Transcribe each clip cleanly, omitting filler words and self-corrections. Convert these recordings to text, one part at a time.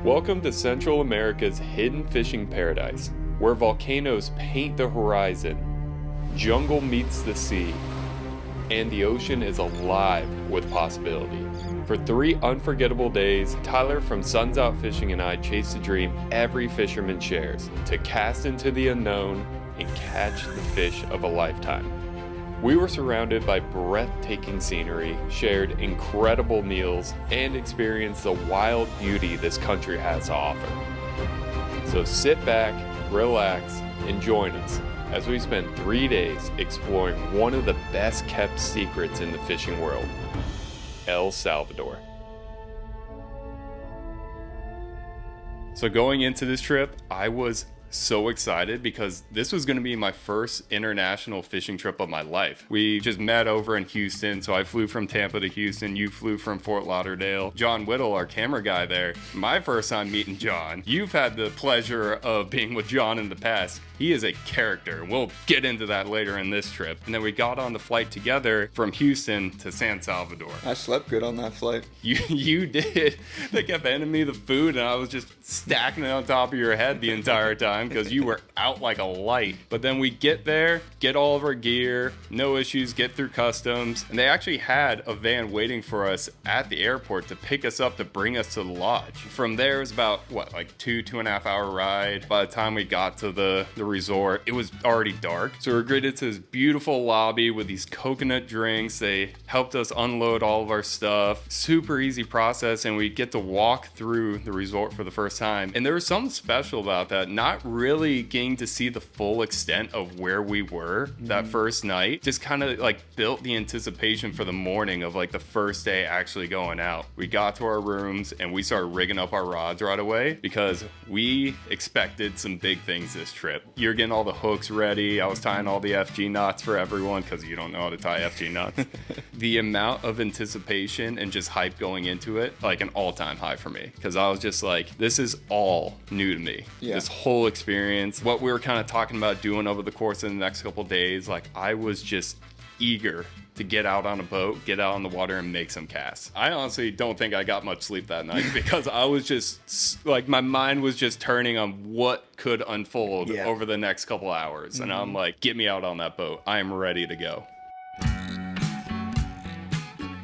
Welcome to Central America's hidden fishing paradise, where volcanoes paint the horizon, jungle meets the sea, and the ocean is alive with possibility. For 3 unforgettable days, Tyler from Suns Out Fishing and I chase the dream every fisherman shares, to cast into the unknown and catch the fish of a lifetime. We were surrounded by breathtaking scenery, shared incredible meals, and experienced the wild beauty this country has to offer. So sit back, relax, and join us as we spend 3 days exploring one of the best kept secrets in the fishing world, El Salvador. So going into this trip, I was so excited because this was going to be my first international fishing trip of my life. We just met over in Houston, so I flew from Tampa to Houston. You flew from Fort Lauderdale. John Whittle, our camera guy there, my first time meeting John. You've had the pleasure of being with John in the past. He is a character. We'll get into that later in this trip. And then we got on the flight together from Houston to San Salvador. I slept good on that flight. You did. They kept handing me the food and I was just stacking it on top of your head the entire time because you were out like a light. But then we get there, get all of our gear, no issues, get through customs. And they actually had a van waiting for us at the airport to pick us up to bring us to the lodge. From there, it was about, like 2.5 hour ride. By the time we got to the resort, it was already dark. So we were greeted to this beautiful lobby with these coconut drinks. They helped us unload all of our stuff. Super easy process, and we get to walk through the resort for the first time. And there was something special about that. Not really getting to see the full extent of where we were that first night. Just kind of like built the anticipation for the morning of like the first day actually going out. We got to our rooms and we started rigging up our rods right away because we expected some big things this trip. You're getting all the hooks ready. I was tying all the FG knots for everyone because you don't know how to tie FG knots. The amount of anticipation and just hype going into it, like an all-time high for me, because I was just like, this is all new to me. Yeah. This whole experience, what we were kind of talking about doing over the course of the next couple of days, like I was just eager to get out on a boat, get out on the water and make some casts. I honestly don't think I got much sleep that night because I was just like, my mind was just turning on what could unfold over the next couple hours. And I'm like, get me out on that boat. I am ready to go.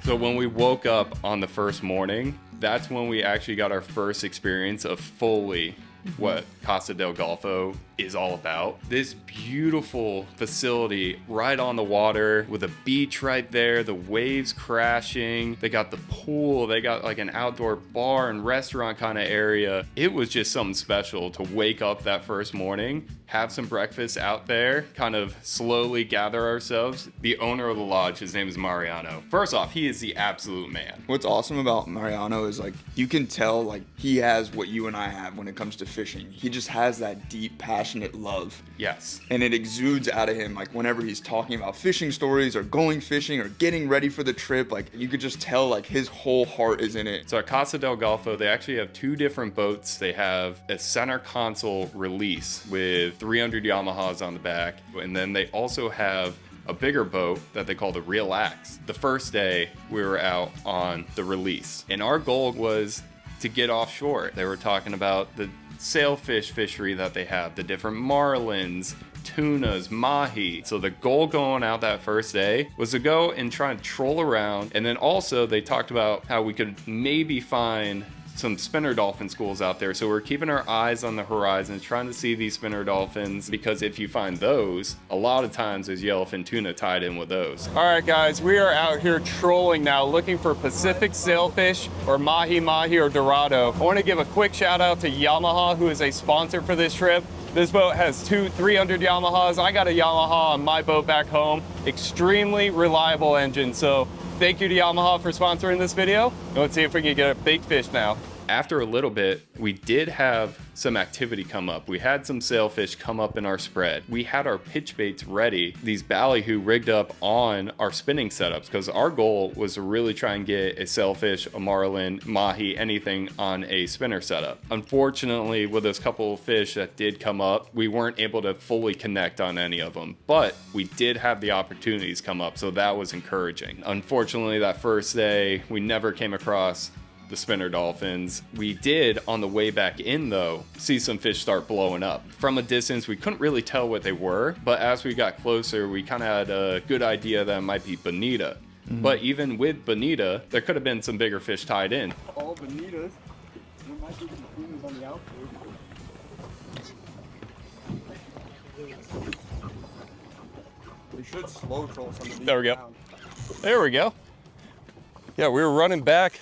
So when we woke up on the first morning, that's when we actually got our first experience of fully what Casa Del Golfo is all about. This beautiful facility right on the water with a beach right there, the waves crashing. They got the pool, they got like an outdoor bar and restaurant kind of area. It was just something special to wake up that first morning, have some breakfast out there, kind of slowly gather ourselves. The owner of the lodge, his name is Mariano. First off, he is the absolute man. What's awesome about Mariano is like, you can tell like he has what you and I have when it comes to fishing. He just has that deep, passionate love. Yes. And it exudes out of him, like whenever he's talking about fishing stories or going fishing or getting ready for the trip, like you could just tell like his whole heart is in it. So at Casa Del Golfo, they actually have 2 different boats. They have a center console release with 300 Yamahas on the back. And then they also have a bigger boat that they call the Relax. The first day we were out on the release and our goal was to get offshore. They were talking about the sailfish fishery that they have, the different marlins, tunas, mahi. So the goal going out that first day was to go and try and troll around. And then also they talked about how we could maybe find some spinner dolphin schools out there. So we're keeping our eyes on the horizons, trying to see these spinner dolphins, because if you find those, a lot of times there's yellowfin tuna tied in with those. All right, guys, we are out here trolling now, looking for Pacific sailfish or mahi or dorado. I want to give a quick shout out to Yamaha, who is a sponsor for this trip. This boat has 300 Yamahas. I got a Yamaha on my boat back home. Extremely reliable engine. So thank you to Yamaha for sponsoring this video. And let's see if we can get a big fish now. After a little bit, we did have some activity come up. We had some sailfish come up in our spread. We had our pitch baits ready, these ballyhoo rigged up on our spinning setups, because our goal was to really try and get a sailfish, a marlin, mahi, anything on a spinner setup. Unfortunately, with those couple of fish that did come up, we weren't able to fully connect on any of them, but we did have the opportunities come up, so that was encouraging. Unfortunately, that first day, we never came across the spinner dolphins. We did, on the way back in though, see some fish start blowing up. From a distance, we couldn't really tell what they were, but as we got closer, we kind of had a good idea that it might be bonita. But even with bonita, there could have been some bigger fish tied in. All bonitas. There might be some tunas on the outfield. We should slow troll some of these. There we go. down. There we go. Yeah, we were running back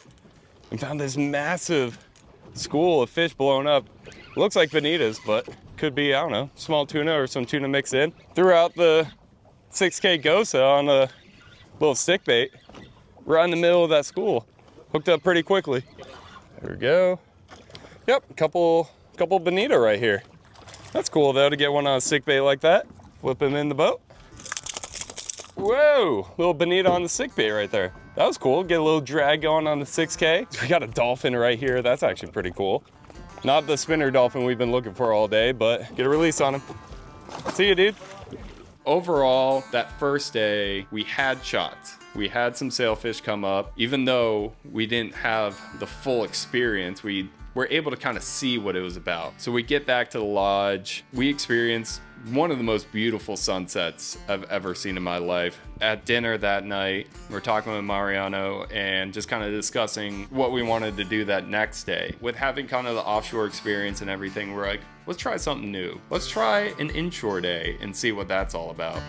and found this massive school of fish blowing up. Looks like bonitas, but could be, I don't know, small tuna or some tuna mixed in. Threw out the 6K Gosa on a little stick bait right in the middle of that school. Hooked up pretty quickly. There we go. Yep, couple bonita right here. That's cool though to get one on a stick bait like that. Whip him in the boat. Whoa, little bonita on the stick bait right there. That was cool. Get a little drag going on the 6K. We got a dolphin right here. That's actually pretty cool. Not the spinner dolphin we've been looking for all day, but get a release on him. See you, dude. Overall, that first day, we had shots. We had some sailfish come up. Even though we didn't have the full experience, we were able to kind of see what it was about. So we get back to the lodge. We experienced one of the most beautiful sunsets I've ever seen in my life. At dinner that night, we're talking with Mariano and just kind of discussing what we wanted to do that next day. With having kind of the offshore experience and everything, we're like, let's try something new. Let's try an inshore day and see what that's all about.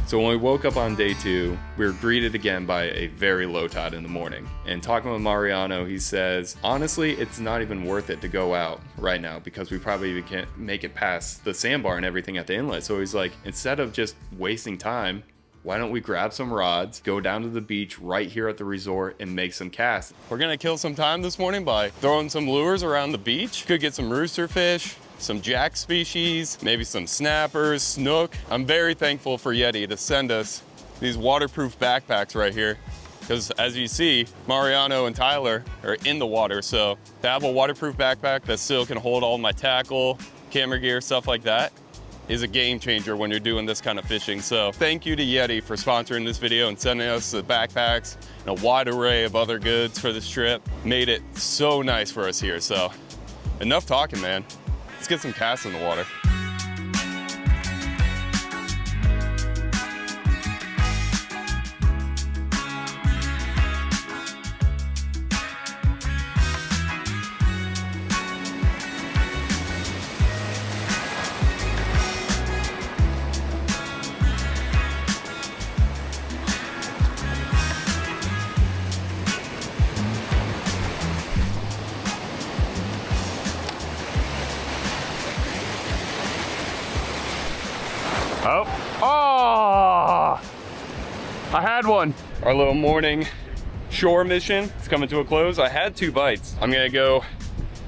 So when we woke up on day 2, we were greeted again by a very low tide in the morning. And talking with Mariano, he says, honestly, it's not even worth it to go out right now because we probably can't make it past the sandbar and everything at the inlet. So he's like, instead of just wasting time, why don't we grab some rods, go down to the beach right here at the resort and make some casts. We're gonna kill some time this morning by throwing some lures around the beach. Could get some roosterfish, some jack species, maybe some snappers, snook. I'm very thankful for Yeti to send us these waterproof backpacks right here. Because as you see, Mariano and Tyler are in the water. So to have a waterproof backpack that still can hold all my tackle, camera gear, stuff like that is a game changer when you're doing this kind of fishing. So thank you to Yeti for sponsoring this video and sending us the backpacks and a wide array of other goods for this trip. Made it so nice for us here. So enough talking, man. Let's get some casts in the water. Oh, I had one. Our little morning shore mission is coming to a close. I had 2 bites. I'm gonna go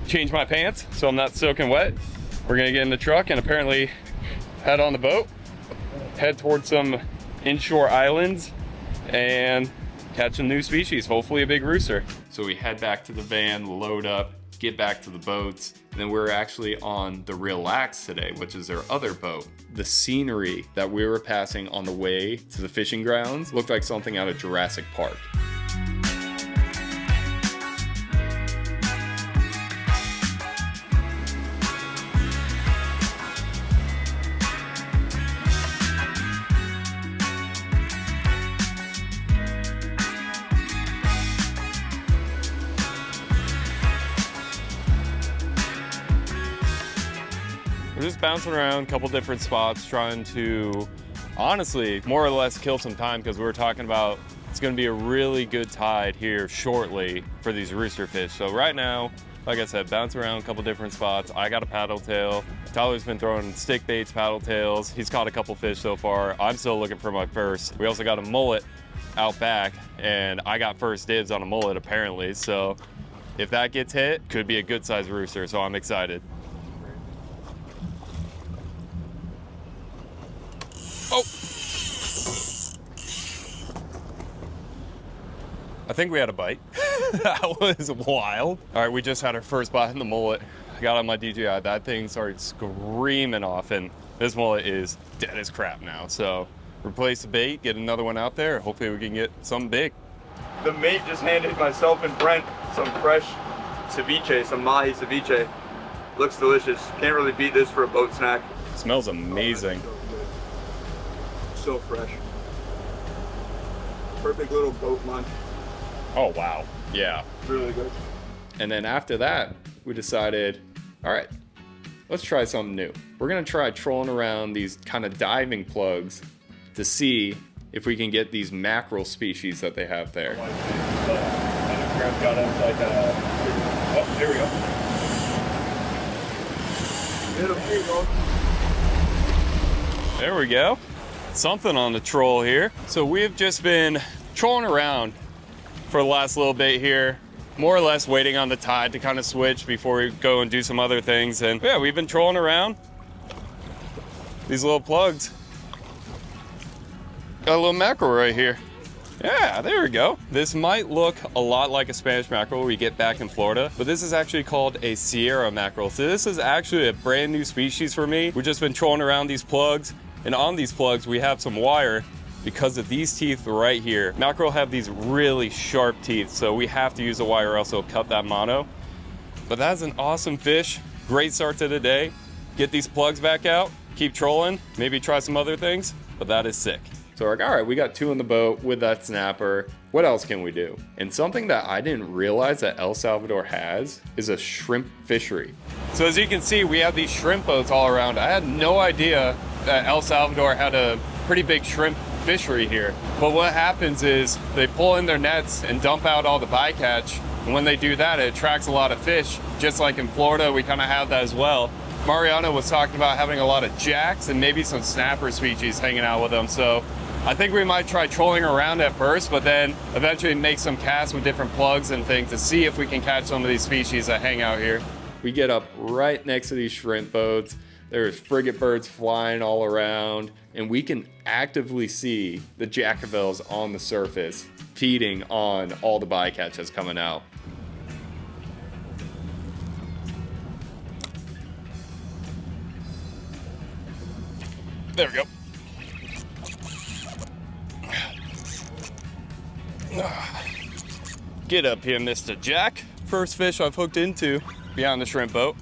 change my pants so I'm not soaking wet. We're gonna get in the truck and apparently head on the boat, head towards some inshore islands and catch a new species, hopefully a big rooster. So we head back to the van, load up, get back to the boats, and then we're actually on the Relax today, which is their other boat. The scenery that we were passing on the way to the fishing grounds looked like something out of Jurassic Park. We're just bouncing around a couple different spots trying to, honestly, more or less kill some time because we were talking about it's going to be a really good tide here shortly for these rooster fish. So right now, like I said, bounce around a couple different spots. I got a paddle tail. Tyler's been throwing stick baits, paddle tails. He's caught a couple fish so far. I'm still looking for my first. We also got a mullet out back and I got first dibs on a mullet apparently. So if that gets hit, could be a good sized rooster. So I'm excited. Oh! I think we had a bite. That was wild. All right, we just had our first bite in the mullet. I got on my DJI. That thing started screaming off, and this mullet is dead as crap now. So replace the bait, get another one out there. Hopefully we can get something big. The mate just handed myself and Brent some fresh ceviche, some mahi ceviche. Looks delicious. Can't really beat this for a boat snack. Smells amazing. So fresh. Perfect little boat lunch. Oh, wow. Yeah. Really good. And then after that, we decided, all right, let's try something new. We're gonna try trolling around these kind of diving plugs to see if we can get these mackerel species that they have there. Oh, there we go. There we go. Something on the troll here. So we've just been trolling around for the last little bit here, more or less waiting on the tide to kind of switch before we go and do some other things. And yeah, we've been trolling around these little plugs. Got a little mackerel right here. Yeah, there we go. This might look a lot like a Spanish mackerel we get back in Florida, but this is actually called a Sierra mackerel. So this is actually a brand new species for me. We've just been trolling around these plugs, and on these plugs we have some wire because of these teeth right here. Mackerel have these really sharp teeth, so we have to use the wire or else it'll cut that mono. But that's an awesome fish. Great start to the day. Get these plugs back out, keep trolling, maybe try some other things, but that is sick. So we're like, all right, we got 2 in the boat with that snapper. What else can we do? And something that I didn't realize that El Salvador has is a shrimp fishery. So as you can see, we have these shrimp boats all around. I had no idea that El Salvador had a pretty big shrimp fishery here. But what happens is they pull in their nets and dump out all the bycatch. And when they do that, it attracts a lot of fish. Just like in Florida, we kind of have that as well. Mariano was talking about having a lot of jacks and maybe some snapper species hanging out with them. So I think we might try trolling around at first, but then eventually make some casts with different plugs and things to see if we can catch some of these species that hang out here. We get up right next to these shrimp boats. There's frigate birds flying all around, and we can actively see the jackavels on the surface feeding on all the bycatch that's coming out. There we go. Get up here, Mr. Jack. First fish I've hooked into beyond the shrimp boat.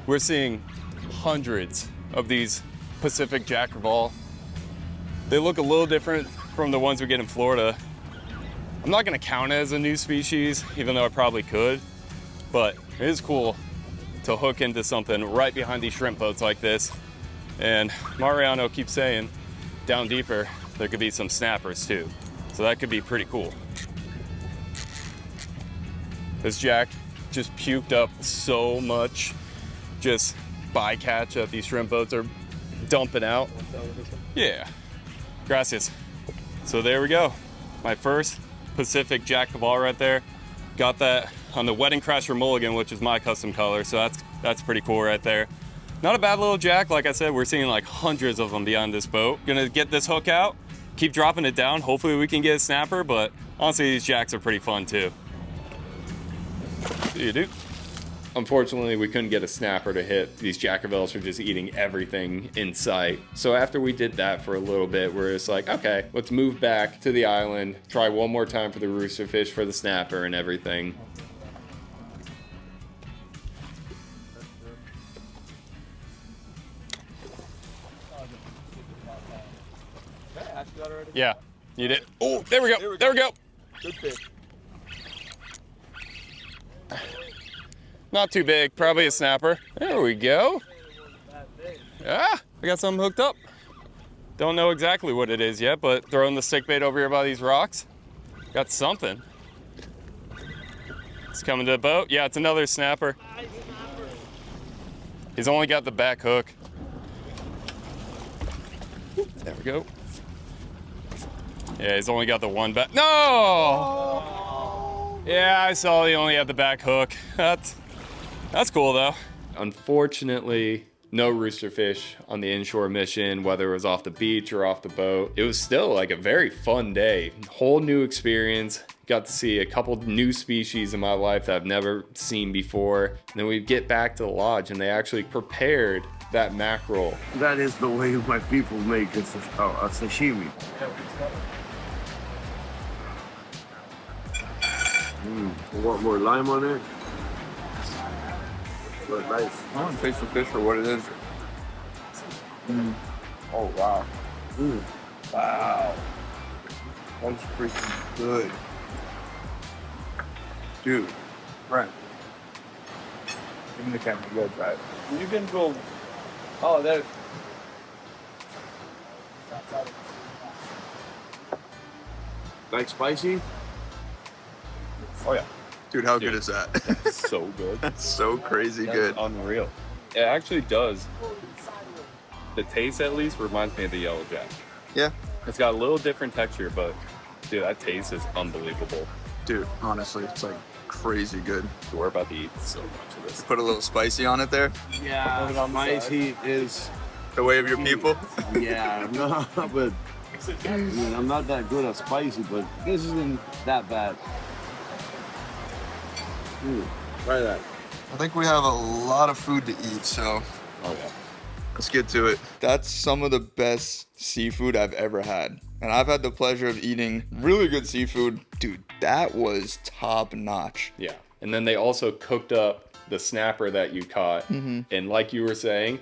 We're seeing hundreds of these Pacific jackavol. They look a little different from the ones we get in Florida. I'm not gonna count it as a new species, even though I probably could, but it is cool to hook into something right behind these shrimp boats like this. And Mariano keeps saying down deeper, there could be some snappers too. So that could be pretty cool. This jack just puked up so much just bycatch that these shrimp boats are dumping out. Yeah, gracias. So there we go. My first Pacific jackavol right there. Got that on the Wedding Crasher Mulligan, which is my custom color. So that's pretty cool right there. Not a bad little jack. Like I said, we're seeing like hundreds of them beyond this boat. Gonna get this hook out, keep dropping it down. Hopefully we can get a snapper, but honestly, these jacks are pretty fun too. See you, dude. Unfortunately, we couldn't get a snapper to hit. These jackavels are just eating everything in sight. So after we did that for a little bit, we're just like, okay, let's move back to the island, try one more time for the roosterfish, for the snapper and everything. Yeah, you did. Oh, there we go. There we go. Good fish. Not too big, probably a snapper. There we go. Ah, I got something hooked up. Don't know exactly what it is yet, but throwing the stick bait over here by these rocks. Got something. It's coming to the boat. Yeah, it's another snapper. He's only got the back hook. There we go. Yeah, he's only got the one back. No! Yeah, I saw he only had the back hook. That's cool though. Unfortunately, no roosterfish on the inshore mission, whether it was off the beach or off the boat. It was still like a very fun day. Whole new experience. Got to see a couple new species in my life that I've never seen before. And then we get back to the lodge and they actually prepared that mackerel. That is the way my people make a sashimi. Want more lime on it? But nice. I want to taste the fish for what it is. Oh, wow. Wow. That's freaking good. Dude, Brent. Give me the camera. You gotta try it. You can go. Oh, there's. Like spicy? Oh yeah. Dude, how good is that? So good. That's so crazy good. Unreal. It actually does. The taste, at least, reminds me of the yellow jack. Yeah. It's got a little different texture, but dude, that taste is unbelievable. Dude, honestly, it's like crazy good. We're about to eat so much of this. Put a little spicy on it there. Yeah, spicy is... The way of your people. Yeah, no, but I mean, I'm not that good at spicy, but this isn't that bad. Try that. I think we have a lot of food to eat, so Oh yeah. let's get to it. That's some of the best seafood I've ever had. And I've had the pleasure of eating really good seafood. Dude, that was top notch. Yeah. And then they also cooked up the snapper that you caught. And like you were saying,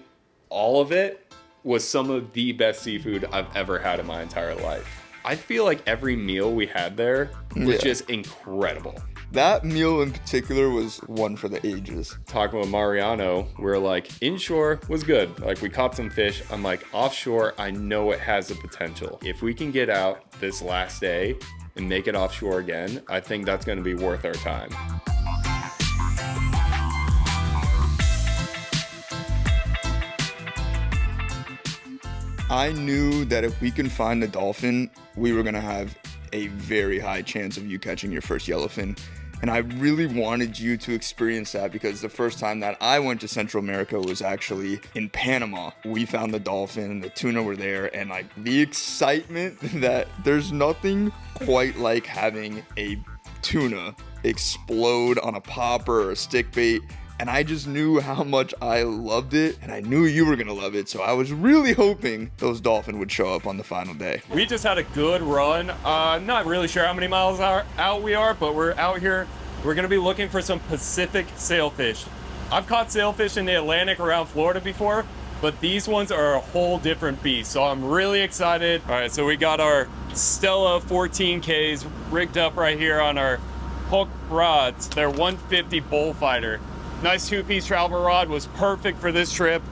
all of it was some of the best seafood I've ever had in my entire life. I feel like every meal we had there was just incredible. That meal in particular was one for the ages. Talking with Mariano, we're like, inshore was good. Like, we caught some fish. I'm like, offshore, I know it has the potential. If we can get out this last day and make it offshore again, I think that's going to be worth our time. I knew that if we can find the dolphin, we were gonna have a very high chance of you catching your first yellowfin. And I really wanted you to experience that because the first time that I went to Central America was actually in Panama. We found the dolphin and the tuna were there, and like the excitement that there's nothing quite like having a tuna explode on a popper or a stick bait. And I just knew how much I loved it, and I knew you were gonna love it. So I was really hoping those dolphin would show up on the final day. We just had a good run. Not really sure how many miles out we are, but we're out here. We're gonna be looking for some Pacific sailfish. I've caught sailfish in the Atlantic around Florida before, but these ones are a whole different beast. So I'm really excited. All right, so we got our Stella 14Ks rigged up right here on our hook rods. They're 150 bullfighter. Nice two-piece travel rod, was perfect for this trip.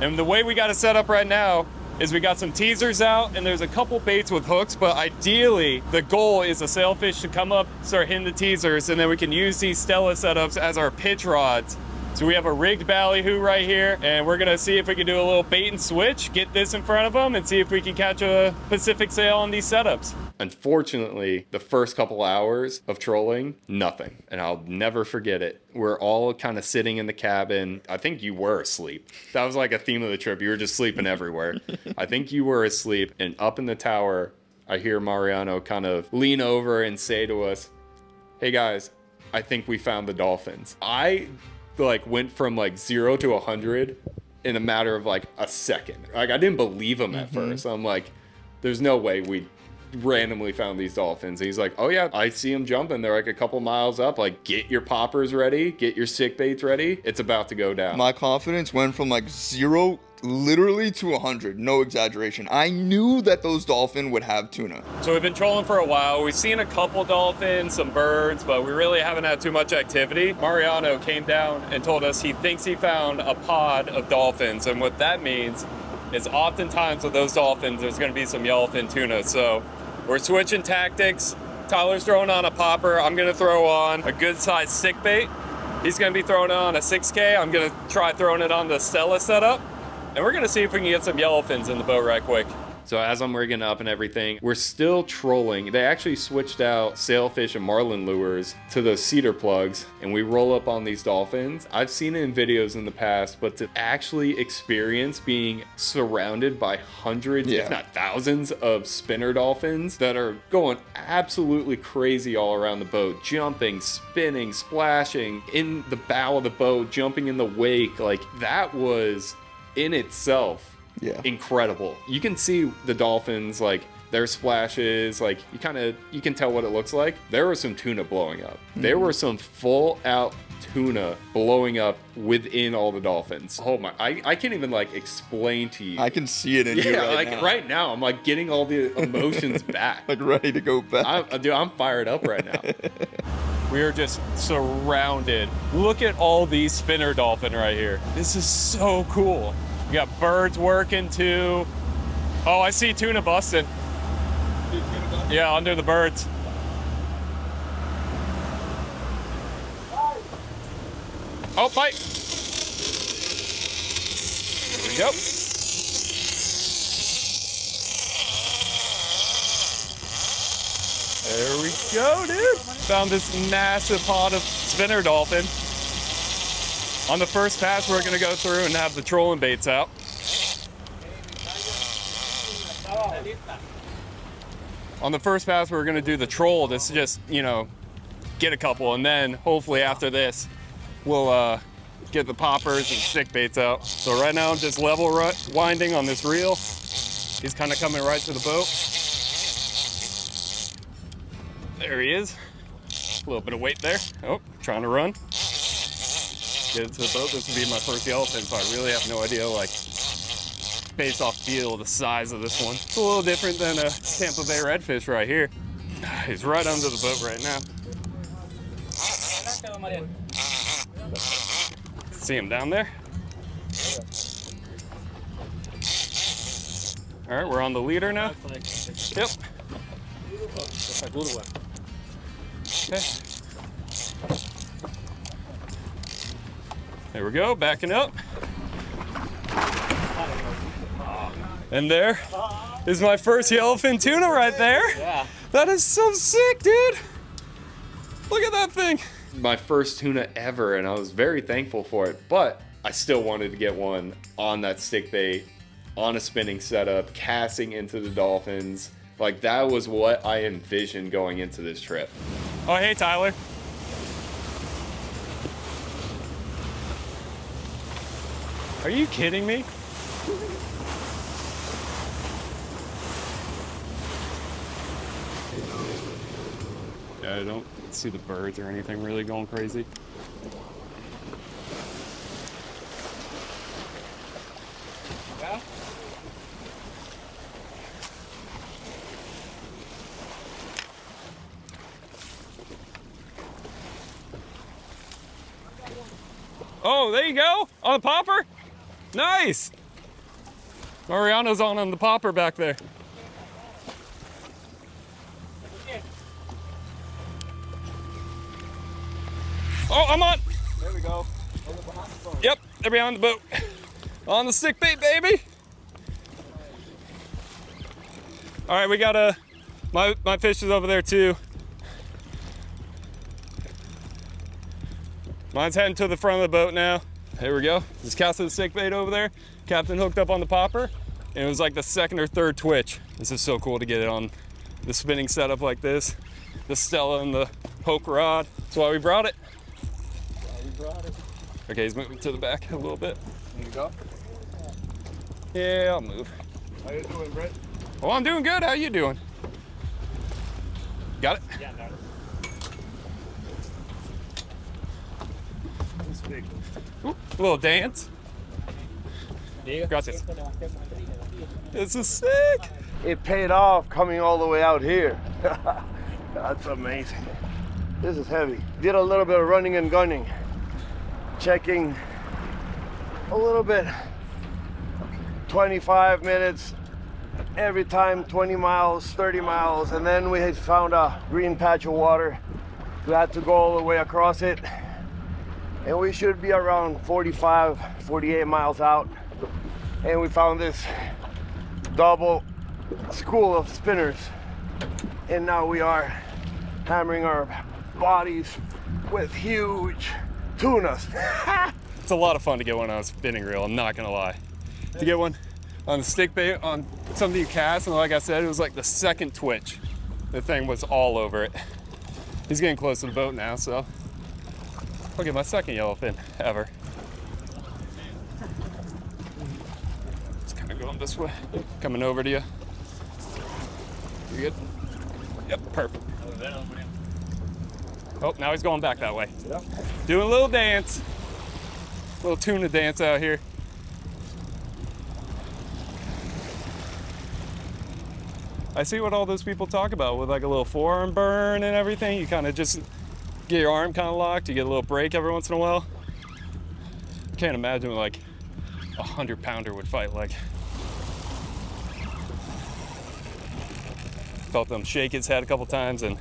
And the way we got it set up right now is we got some teasers out and there's a couple baits with hooks, but ideally the goal is a sailfish to come up, start hitting the teasers, and then we can use these Stella setups as our pitch rods. So we have a rigged ballyhoo right here, and we're gonna see if we can do a little bait and switch, get this in front of them, and see if we can catch a Pacific sail on these setups. Unfortunately, the first couple hours of trolling, nothing. And I'll never forget it. We're all kind of sitting in the cabin. I think you were asleep. That was like a theme of the trip. You were just sleeping everywhere. I think you were asleep, and up in the tower, I hear Mariano kind of lean over and say to us, "Hey guys, I think we found the dolphins." I like went from like 0 to 100 in a matter of like a second. Like, I didn't believe him at first. I'm like, there's no way we randomly found these dolphins. And he's like, oh yeah, I see them jumping. They're like a couple miles up. Like, get your poppers ready, get your sick baits ready. It's about to go down. My confidence went from like 0 literally to 100, no exaggeration. I knew that those dolphin would have tuna. So we've been trolling for a while. We've seen a couple dolphins, some birds, but we really haven't had too much activity. Mariano came down and told us he thinks he found a pod of dolphins. And what that means is oftentimes with those dolphins, there's gonna be some yellowfin tuna. So we're switching tactics. Tyler's throwing on a popper. I'm gonna throw on a good sized stick bait. He's gonna be throwing on a 6K. I'm gonna try throwing it on the Stella setup. And we're gonna see if we can get some yellowfins in the boat right quick. So as I'm rigging up and everything, we're still trolling. They actually switched out sailfish and marlin lures to those cedar plugs, and we roll up on these dolphins. I've seen it in videos in the past, but to actually experience being surrounded by hundreds, if not thousands, of spinner dolphins that are going absolutely crazy all around the boat, jumping, spinning, splashing in the bow of the boat, jumping in the wake, like that was in itself, Yeah. incredible. You can see the dolphins, like their splashes, like you can tell what it looks like. There was some tuna blowing up. There were some full out tuna blowing up within all the dolphins. Oh my, I can't even like explain to you. I can see it in you Yeah, right like now. right now, I'm like getting all the emotions back. Like ready to go back. I'm fired up right now. We are just surrounded. Look at all these spinner dolphin right here. This is so cool. We got birds working too. Oh, I see tuna busting. Yeah, under the birds. Oh, bite. There we go. There we go, dude. Found this massive pod of spinner dolphin. On the first pass, we're gonna go through and have the trolling baits out. On the first pass, we're gonna do the troll. This is just, you know, get a couple, and then hopefully after this, we'll get the poppers and stick baits out. So right now I'm just level winding on this reel. He's kind of coming right to the boat. There he is. A little bit of weight there. Oh, trying to run. Get it to the boat. This will be my first yellowfin, so I really have no idea, like, based off feel, the size of this one. It's a little different than a Tampa Bay redfish right here. He's right under the boat right now. See him down there? All right, we're on the leader now. Yep. Okay. There we go, backing up. And there is my first yellowfin tuna right there. Yeah. That is so sick, dude. Look at that thing. My first tuna ever, and I was very thankful for it, but I still wanted to get one on that stick bait, on a spinning setup, casting into the dolphins. Like, that was what I envisioned going into this trip. Oh, hey, Tyler. Are you kidding me? Yeah, I don't see the birds or anything really going crazy. Yeah. Oh, there you go, on the popper. Nice. Mariano's on the popper back there. Oh, I'm on. There we go. Yep, they're behind the boat. On the stick bait, baby. All right, we got my fish is over there too. Mine's heading to the front of the boat now. There we go. Just casting the stick bait over there. Captain hooked up on the popper, and it was like the second or third twitch. This is so cool to get it on the spinning setup like this. The Stella and the poke rod. That's why we brought it. Okay, he's moving to the back a little bit. There you go. Yeah, I'll move. How you doing, Brett? Oh, I'm doing good. How you doing? Got it? Yeah, got it. It's big. Ooh, a little dance. Diga. Gracias. This is sick. It paid off coming all the way out here. That's amazing. This is heavy. Did a little bit of running and gunning. Checking a little bit. 25 minutes every time, 20 miles, 30 miles. And then we had found a green patch of water. We had to go all the way across it. And we should be around 45, 48 miles out. And we found this double school of spinners. And now we are hammering our bodies with huge tunas. It's a lot of fun to get one on a spinning reel, I'm not gonna lie. To get one on the stick bait on something you cast, and like I said, it was like the second twitch. The thing was all over it. He's getting close to the boat now, so I'll get my second yellowfin ever. this way. Coming over to you. You good? Yep, perfect. Oh, now he's going back that way. Yep. Doing a little dance. Little tuna dance out here. I see what all those people talk about with like a little forearm burn and everything. You kind of just get your arm kind of locked. You get a little break every once in a while. Can't imagine what like a 100-pounder would fight like. Felt him shake his head a couple times and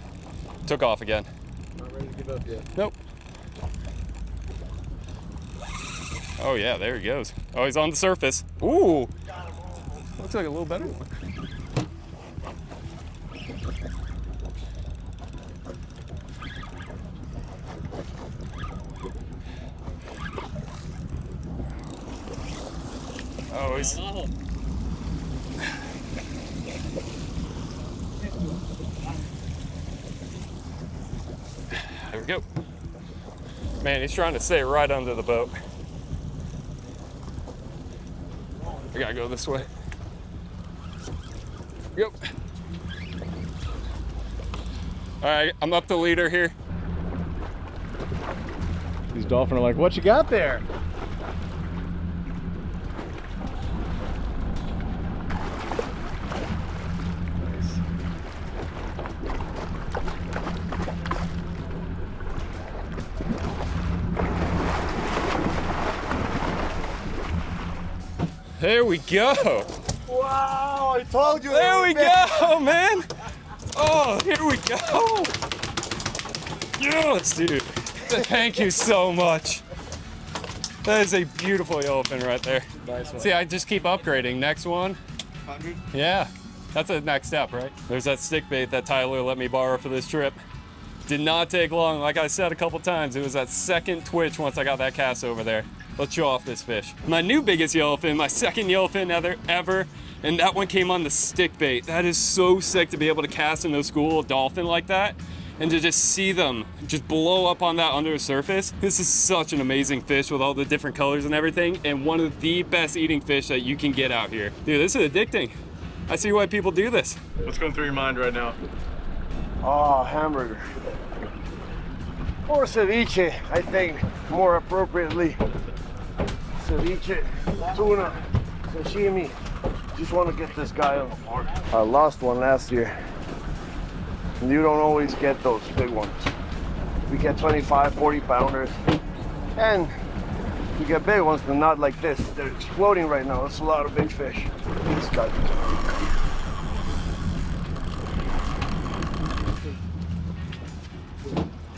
took off again. Not ready to give up yet. Nope. Oh yeah, there he goes. Oh, he's on the surface. Ooh. Looks like a little better one. Oh, he's... There we go. Man, he's trying to stay right under the boat. We gotta go this way. Yep. All right, I'm up the leader here. These dolphin are like, what you got there? There we go. Wow, I told you. There we go, man. Oh, here we go. Yes, dude. Thank you so much. That is a beautiful yellowfin right there. Nice one. See, I just keep upgrading. Next one. 100? Yeah, that's the next step, right? There's that stick bait that Tyler let me borrow for this trip. Did not take long. Like I said a couple times, it was that second twitch once I got that cast over there. Let's show off this fish. My new biggest yellowfin, my second yellowfin ever, and that one came on the stick bait. That is so sick to be able to cast in those school dolphin like that and to just see them just blow up on that under the surface. This is such an amazing fish with all the different colors and everything, and one of the best eating fish that you can get out here. Dude, this is addicting. I see why people do this. What's going through your mind right now? Oh, hamburger. Or ceviche, I think, more appropriately. Ceviche, tuna, sashimi. Just want to get this guy on the board. I lost one last year. And you don't always get those big ones. We get 25, 40 pounders. And we get big ones, but not like this. They're exploding right now. That's a lot of big fish. This guy.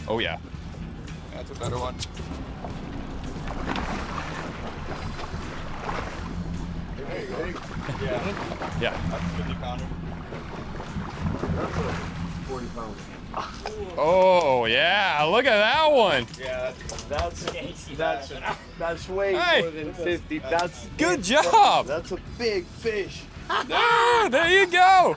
Oh yeah. That's a better one. Yeah. That's a 50 pounder. That's a 40 pounder. Oh yeah, look at that one. Yeah, That's way Hey. more than 50. That's Good job. That's a big fish. Ah, there you go.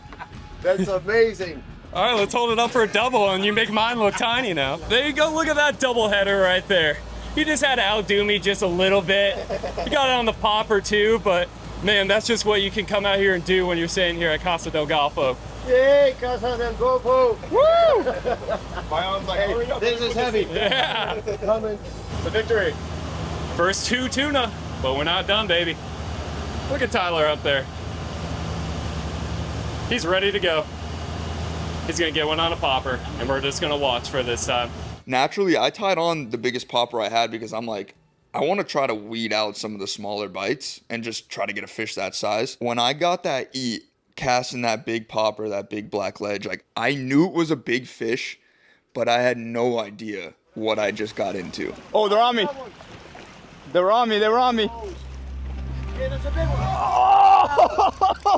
That's amazing. All right, let's hold it up for a double and you make mine look tiny now. There you go, look at that double header right there. You just had to outdo me just a little bit. You got it on the popper too, but man, that's just what you can come out here and do when you're staying here at Casa Del Golfo. Yay, Casa Del Golfo. Woo! My arm's like, hurry up. This is heavy. Yeah, Coming. The victory. first 2 tuna, but we're not done, baby. Look at Tyler up there. He's ready to go. He's gonna get one on a popper, and we're just gonna watch for this time. Naturally, I tied on the biggest popper I had because I'm like, I want to try to weed out some of the smaller bites and just try to get a fish that size. When I got that eat, casting that big popper, that big black ledge, like I knew it was a big fish, but I had no idea what I just got into. Oh, they're on me. They're on me. They're on me. Yeah, that's a big one.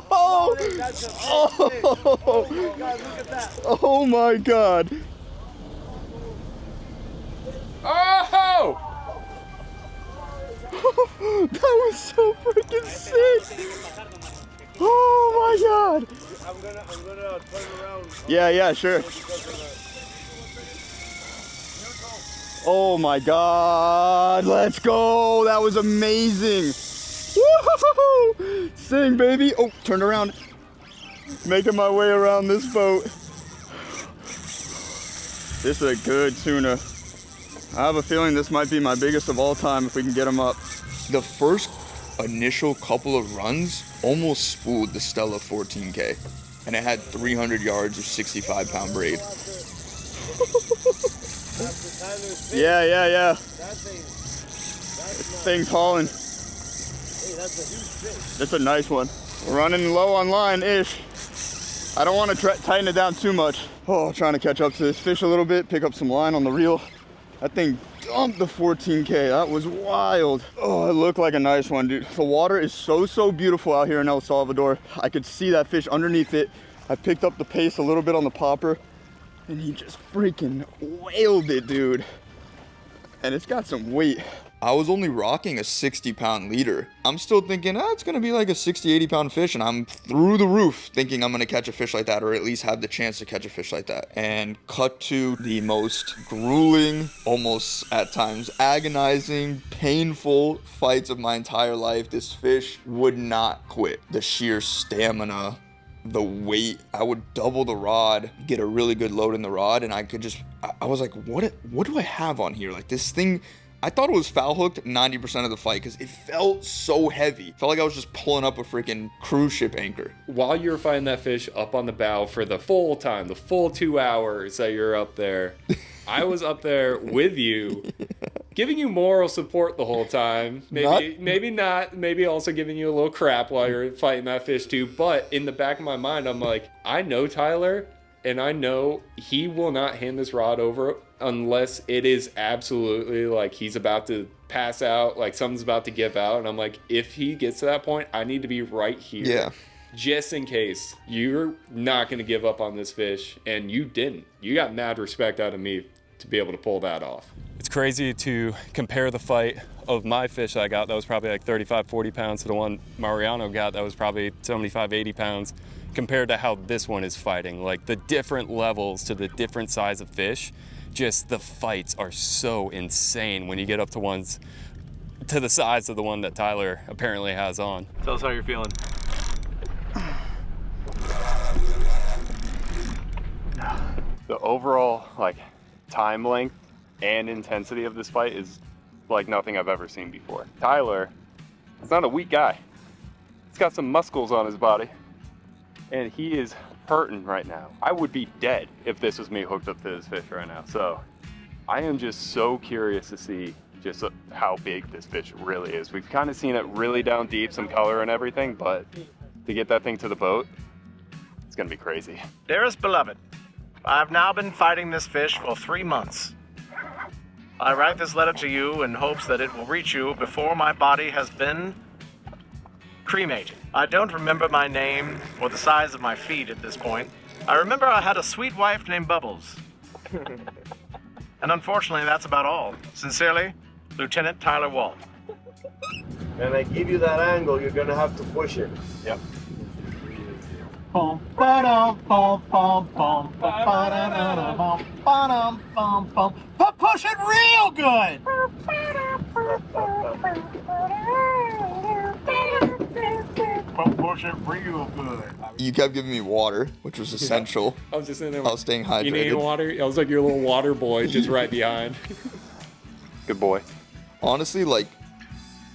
Oh, That's a big fish. Oh my God, look at that. oh my God. Oh! That was so freaking sick. Oh my God. I'm gonna turn around. Yeah, sure. Oh my God. Let's go. That was amazing. Woo! Woo! Sing, baby. Oh, turn around. Making my way around this boat. This is a good tuna. I have a feeling this might be my biggest of all time if we can get him up. The first initial couple of runs almost spooled the Stella 14K. And it had 300 yards of 65-pound braid. Yeah. This thing's hauling. That's a nice one. We're running low on line-ish. I don't want to tighten it down too much. Oh, trying to catch up to this fish a little bit, pick up some line on the reel. That thing dumped the 14K. That was wild. Oh, it looked like a nice one, dude. The water is so beautiful out here in El Salvador. I could see that fish underneath it. I picked up the pace a little bit on the popper, and he just freaking whaled it, dude. And it's got some weight. I was only rocking a 60-pound leader. I'm still thinking, it's gonna be like a 60, 80-pound fish, and I'm through the roof thinking I'm gonna catch a fish like that, or at least have the chance to catch a fish like that. And cut to the most grueling, almost at times agonizing, painful fights of my entire life. This fish would not quit. The sheer stamina, the weight, I would double the rod, get a really good load in the rod, and I could just, I was like, what do I have on here? Like, this thing, I thought it was foul hooked 90% of the fight because it felt so heavy. Felt like I was just pulling up a freaking cruise ship anchor. While you were fighting that fish up on the bow for the full time, the full 2 hours that you're up there, I was up there with you, giving you moral support the whole time. Maybe not. Maybe also giving you a little crap while you're fighting that fish too. But in the back of my mind, I'm like, I know Tyler, and I know he will not hand this rod over unless it is absolutely like he's about to pass out, like something's about to give out. And I'm like, if he gets to that point, I need to be right here. Yeah. Just in case you're not going to give up on this fish. And you didn't. You got mad respect out of me to be able to pull that off. It's crazy to compare the fight of my fish that I got that was probably like 35, 40 pounds to the one Mariano got that was probably 75, 80 pounds compared to how this one is fighting. Like the different levels to the different size of fish, just the fights are so insane when you get up to ones to the size of the one that Tyler apparently has on. Tell us how you're feeling. The overall like time length and intensity of this fight is like nothing I've ever seen before. Tyler is not a weak guy. He's got some muscles on his body and he is hurting right now. I would be dead if this was me hooked up to this fish right now. So I am just so curious to see just how big this fish really is. We've kind of seen it really down deep, some color and everything, but to get that thing to the boat, it's gonna be crazy. Dearest beloved, I've now been fighting this fish for 3 months. I write this letter to you in hopes that it will reach you before my body has been cremated. I don't remember my name or the size of my feet at this point. I remember I had a sweet wife named Bubbles. And unfortunately, that's about all. Sincerely, Lieutenant Tyler Walt. And I give you that angle, you're gonna have to push it. Yep. Push it real good. Push it real good. You kept giving me water, which was essential. I was just in there. I was staying hydrated. You need water? I was like your little water boy just right behind. Good boy. Honestly, like,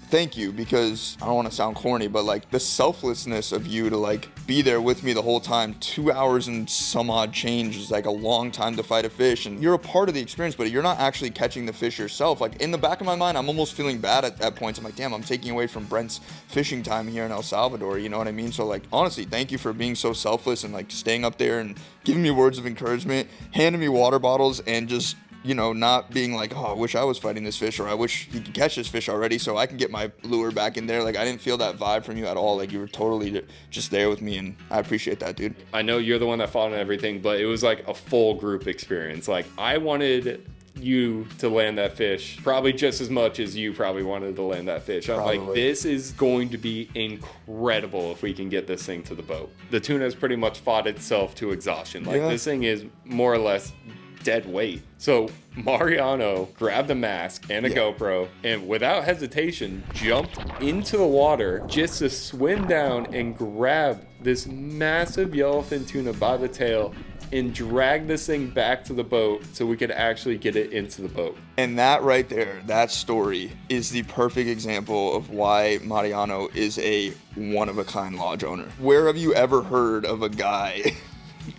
thank you, because I don't want to sound corny, but like the selflessness of you to like be there with me the whole time. 2 hours and some odd change is like a long time to fight a fish, and you're a part of the experience, but you're not actually catching the fish yourself. Like in the back of my mind, I'm almost feeling bad at points. I'm like, damn, I'm taking away from Brent's fishing time here in El Salvador. You know what I mean? So like, honestly, thank you for being so selfless and like staying up there and giving me words of encouragement, handing me water bottles, and just, you know, not being like, oh, I wish I was fighting this fish, or I wish he could catch this fish already so I can get my lure back in there. Like, I didn't feel that vibe from you at all. Like, you were totally just there with me, and I appreciate that, dude. I know you're the one that fought on everything, but it was like a full group experience. Like, I wanted you to land that fish probably just as much as you probably wanted to land that fish. I'm like, this is going to be incredible if we can get this thing to the boat. The tuna has pretty much fought itself to exhaustion. Like, this thing is more or less dead weight. So Mariano grabbed a mask and a GoPro and without hesitation jumped into the water just to swim down and grab this massive yellowfin tuna by the tail and drag this thing back to the boat so we could actually get it into the boat. And that right there, that story is the perfect example of why Mariano is a one-of-a-kind lodge owner. Where have you ever heard of a guy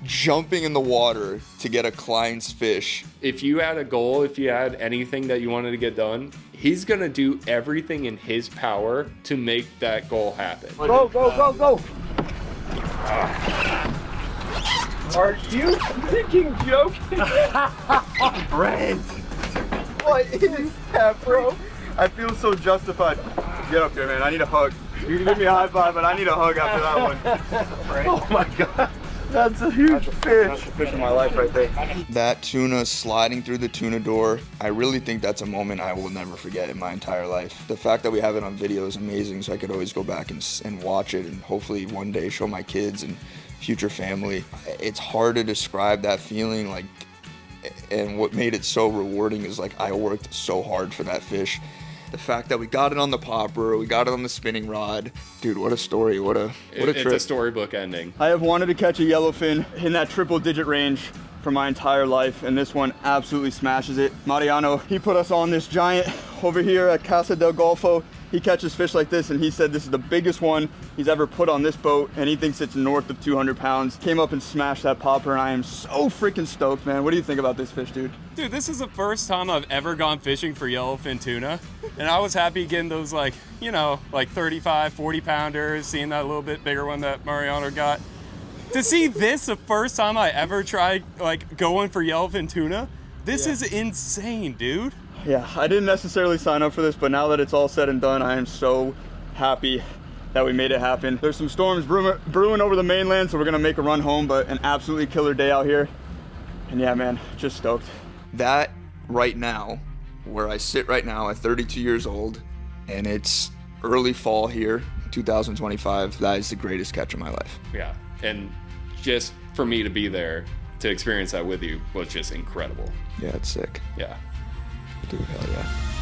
jumping in the water to get a client's fish? If you had a goal, if you had anything that you wanted to get done, he's gonna do everything in his power to make that goal happen. Go, go, go, go. Are you freaking joking? Brent. What is that, bro? I feel so justified. Get up here, man. I need a hug. You can give me a high five, but I need a hug after that one. Oh my God. That's a huge fish. That's the fish of my life right there. That tuna sliding through the tuna door, I really think that's a moment I will never forget in my entire life. The fact that we have it on video is amazing, so I could always go back and watch it and hopefully one day show my kids and future family. It's hard to describe that feeling, like, and what made it so rewarding is like I worked so hard for that fish. The fact that we got it on the popper, we got it on the spinning rod. Dude, what a story, what a trip. It's a storybook ending. I have wanted to catch a yellowfin in that triple-digit range for my entire life, and this one absolutely smashes it. Mariano, he put us on this giant over here at Casa Del Golfo. He catches fish like this, and he said this is the biggest one he's ever put on this boat, and he thinks it's north of 200 pounds. Came up and smashed that popper, and I am so freaking stoked, man. What do you think about this fish, dude? Dude, this is the first time I've ever gone fishing for yellowfin tuna, and I was happy getting those, like, you know, like 35, 40 pounders, seeing that little bit bigger one that Mariano got. To see this the first time I ever tried, like, going for yellowfin tuna, this is insane, dude. Yeah, I didn't necessarily sign up for this, but now that it's all said and done, I am so happy that we made it happen. There's some storms brewing over the mainland, so we're gonna make a run home, but an absolutely killer day out here. And yeah, man, just stoked. That right now, where I sit right now at 32 years old, and it's early fall here, 2025, that is the greatest catch of my life. Yeah, and just for me to be there to experience that with you was just incredible. Yeah, it's sick. Yeah. Dude, hell yeah.